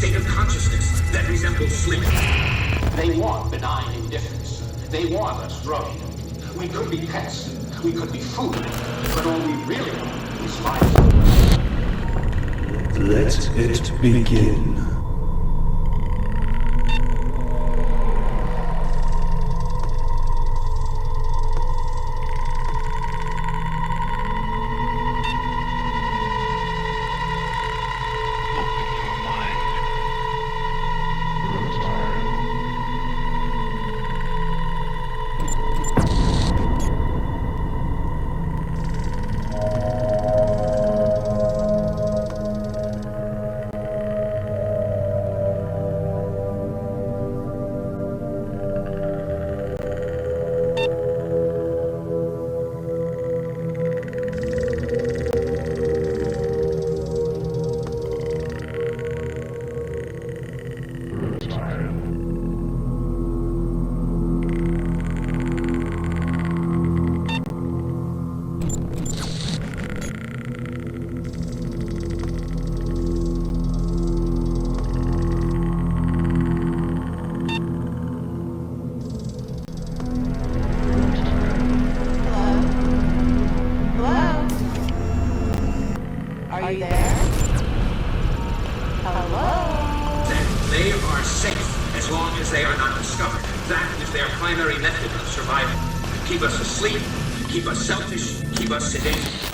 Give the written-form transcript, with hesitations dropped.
state of consciousness that resembles sleep. They want benign indifference. They want us drugging them. We could be pets. We could be food. But all we really want is life. Let it begin. Are you there? Hello? Then they are safe as long as they are not discovered. That is their primary method of survival. Keep us asleep, keep us selfish, keep us sedated.